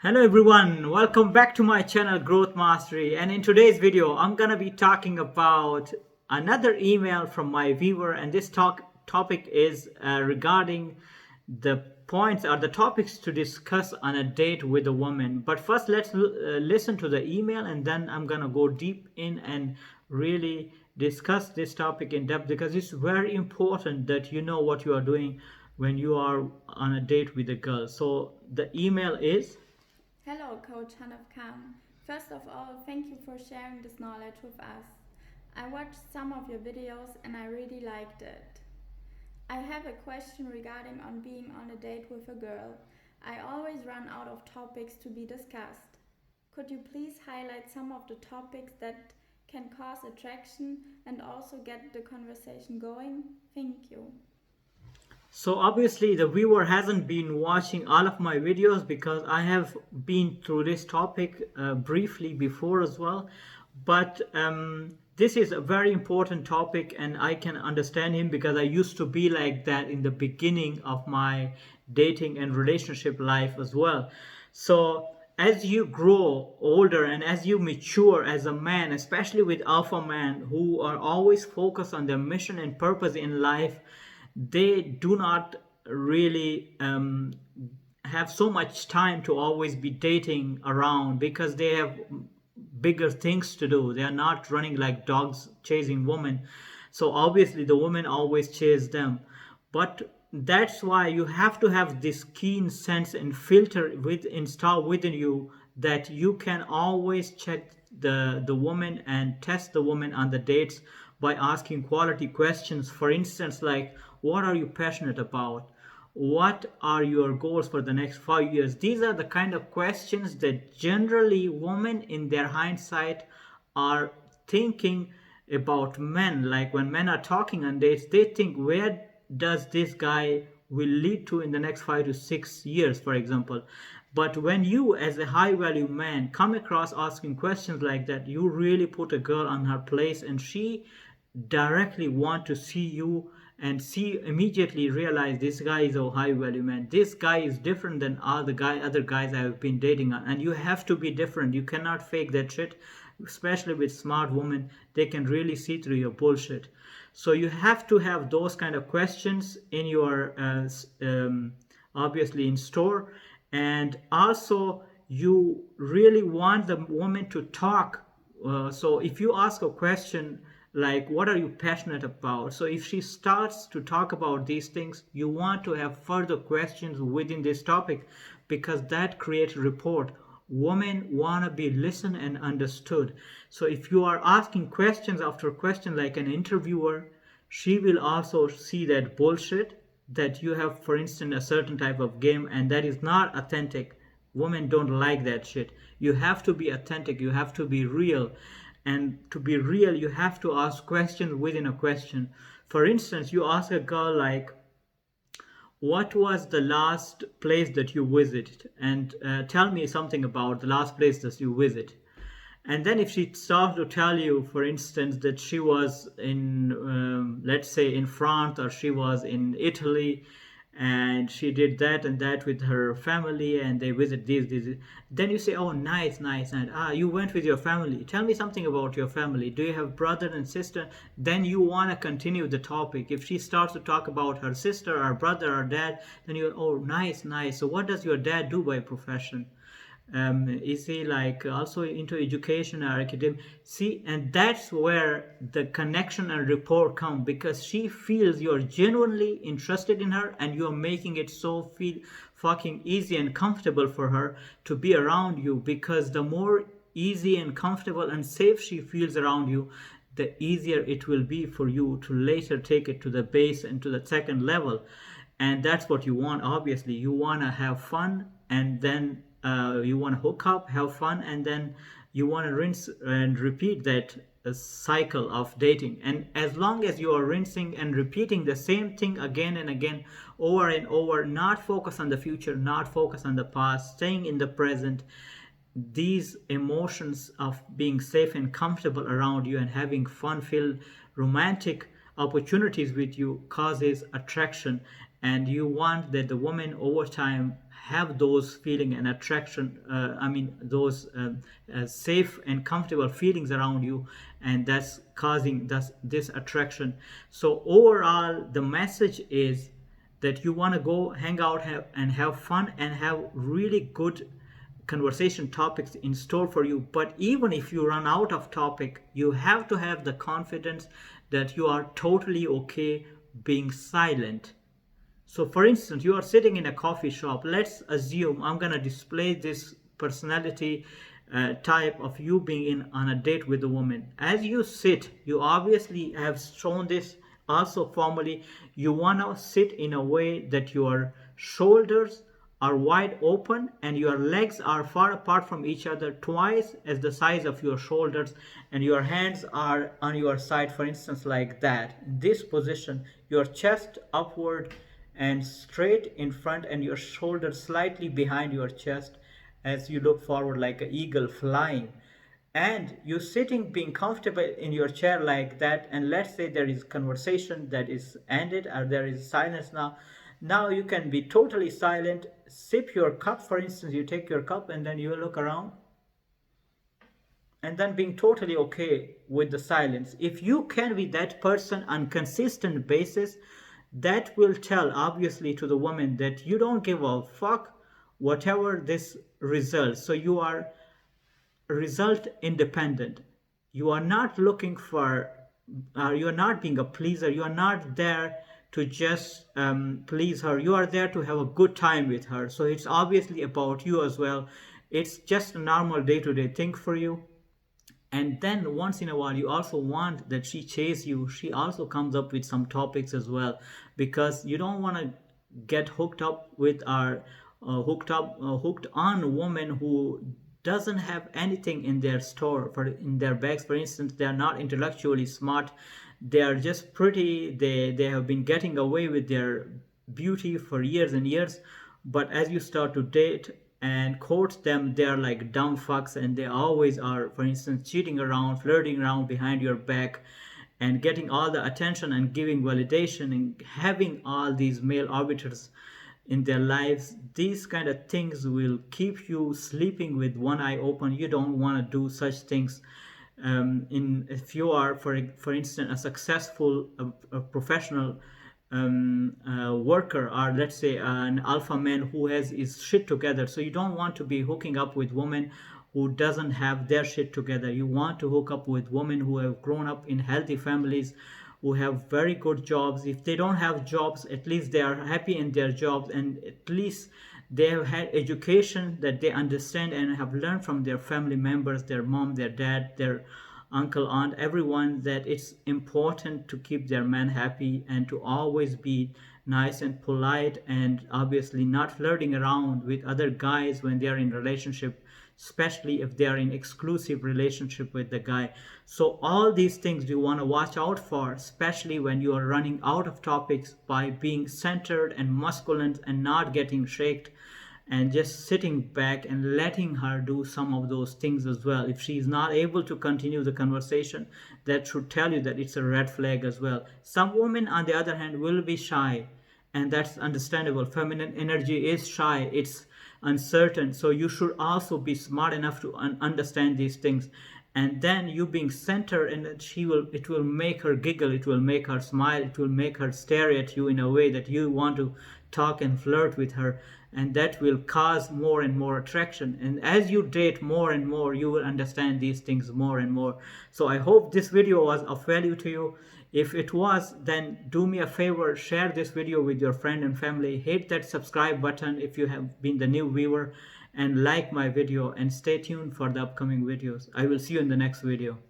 Hello everyone, welcome back to my channel Growth Mastery, and in today's video I'm gonna be talking about another email from my viewer, and this topic is regarding the points or the topics to discuss on a date with a woman. But first let's listen to the email, and then I'm gonna go deep in and really discuss this topic in depth, because it's very important that you know what you are doing when you are on a date with a girl. So the email is. Hello, Coach Hanaf Khan. First of all, thank you for sharing this knowledge with us. I watched some of your videos and I really liked it. I have a question regarding on being on a date with a girl. I always run out of topics to be discussed. Could you please highlight some of the topics that can cause attraction and also get the conversation going? Thank you. So obviously the viewer hasn't been watching all of my videos, because I have been through this topic briefly before as well. But this is a very important topic, and I can understand him because I used to be like that in the beginning of my dating and relationship life as well. So as you grow older and as you mature as a man, especially with alpha men who are always focused on their mission and purpose in life, they do not really have so much time to always be dating around, because they have bigger things to do. They are not running like dogs chasing women. So obviously the women always chase them. But that's why you have to have this keen sense and filter installed within you, that you can always check the woman and test the woman on the dates by asking quality questions. For instance, like, what are you passionate about? What are your goals for the next 5 years? These are the kind of questions that generally women in their hindsight are thinking about men. Like when men are talking on dates, they think, where does this guy will lead to in the next 5 to 6 years, for example. But when you as a high value man come across asking questions like that, you really put a girl on her place, and she directly want to see you, and see immediately realize this guy is a high value man. This guy is different than all the other guys I've been dating on. And you have to be different. You cannot fake that shit. Especially with smart women, they can really see through your bullshit. So you have to have those kind of questions in your obviously in store. And also you really want the woman to talk. So if you ask a question like, what are you passionate about? So if she starts to talk about these things, you want to have further questions within this topic, because that creates rapport. Women want to be listened and understood. So if you are asking questions after question like an interviewer, she will also see that bullshit, that you have, for instance, a certain type of game, and that is not authentic. Women don't like that shit. You have to be authentic, you have to be real. And to be real, you have to ask questions within a question. For instance, you ask a girl like, what was the last place that you visited? And tell me something about the last place that you visited. And then if she starts to tell you, for instance, that she was in, let's say, in France, or she was in Italy, and she did that and that with her family, and they visit these. Then you say, oh, nice, nice, nice. Ah, you went with your family. Tell me something about your family. Do you have brother and sister? Then you want to continue the topic. If she starts to talk about her sister or brother or dad, then you're, oh, nice, nice. So what does your dad do by profession? Is he like also into education or academic? See, and that's where the connection and rapport come, because she feels you're genuinely interested in her, and you're making it so feel fucking easy and comfortable for her to be around you. Because the more easy and comfortable and safe she feels around you, the easier it will be for you to later take it to the base and to the second level. And that's what you want. Obviously you want to have fun, and then you want to hook up, have fun, and then you want to rinse and repeat that cycle of dating. And as long as you are rinsing and repeating the same thing again and again, over and over, not focus on the future, not focus on the past, staying in the present, these emotions of being safe and comfortable around you and having fun filled romantic opportunities with you causes attraction. And you want that the woman over time have those feeling and attraction, I mean those safe and comfortable feelings around you, and that's causing this attraction. So overall the message is that you want to go hang out and have fun and have really good conversation topics in store for you. But even if you run out of topic, you have to have the confidence that you are totally okay being silent. So for instance, you are sitting in a coffee shop. Let's assume I'm going to display this personality type of you being in on a date with a woman. As you sit, you obviously have shown this also formally. You want to sit in a way that your shoulders are wide open and your legs are far apart from each other, twice as the size of your shoulders, and your hands are on your side, for instance, like that. In this position, your chest upward and straight in front, and your shoulders slightly behind your chest as you look forward like an eagle flying. And you're sitting being comfortable in your chair like that, and let's say there is conversation that is ended or there is silence now you can be totally silent, sip your cup. For instance, you take your cup and then you look around, and then being totally okay with the silence. If you can be that person on consistent basis, that will tell obviously to the woman that you don't give a fuck whatever this results. So you are result independent. You are not looking for, you are not being a pleaser. You are not there to just please her. You are there to have a good time with her. So it's obviously about you as well. It's just a normal day-to-day thing for you. And then once in a while you also want that she chase you. She also comes up with some topics as well, because you don't want to get hooked up with our hooked on a woman who doesn't have anything in their store, for in their bags. For instance, they are not intellectually smart, they are just pretty, they have been getting away with their beauty for years and years, but as you start to date and court them, they're like dumb fucks, and they always are, for instance, cheating around, flirting around behind your back, and getting all the attention and giving validation and having all these male arbiters in their lives. These kind of things will keep you sleeping with one eye open. You don't want to do such things. If you are, for instance, a successful a professional worker, or let's say an alpha man who has his shit together, so you don't want to be hooking up with women who doesn't have their shit together. You want to hook up with women who have grown up in healthy families, who have very good jobs. If they don't have jobs, at least they are happy in their jobs, and at least they have had education that they understand and have learned from their family members, their mom, their dad, their uncle, aunt, everyone, that it's important to keep their man happy and to always be nice and polite, and obviously not flirting around with other guys when they are in relationship, especially if they are in exclusive relationship with the guy. So all these things you want to watch out for, especially when you are running out of topics, by being centered and masculine and not getting shaked, and just sitting back and letting her do some of those things as well. If she is not able to continue the conversation, that should tell you that it's a red flag as well. Some women, on the other hand, will be shy, and that's understandable. Feminine energy is shy, it's uncertain, so you should also be smart enough to understand these things. And then you being centered, and it will make her giggle, it will make her smile, it will make her stare at you in a way that you want to talk and flirt with her, and that will cause more and more attraction. And as you date more and more, you will understand these things more and more. So I hope this video was of value to you. If it was, then do me a favor, share this video with your friend and family, hit that subscribe button if you have been the new viewer, and like my video, and stay tuned for the upcoming videos. I will see you in the next video.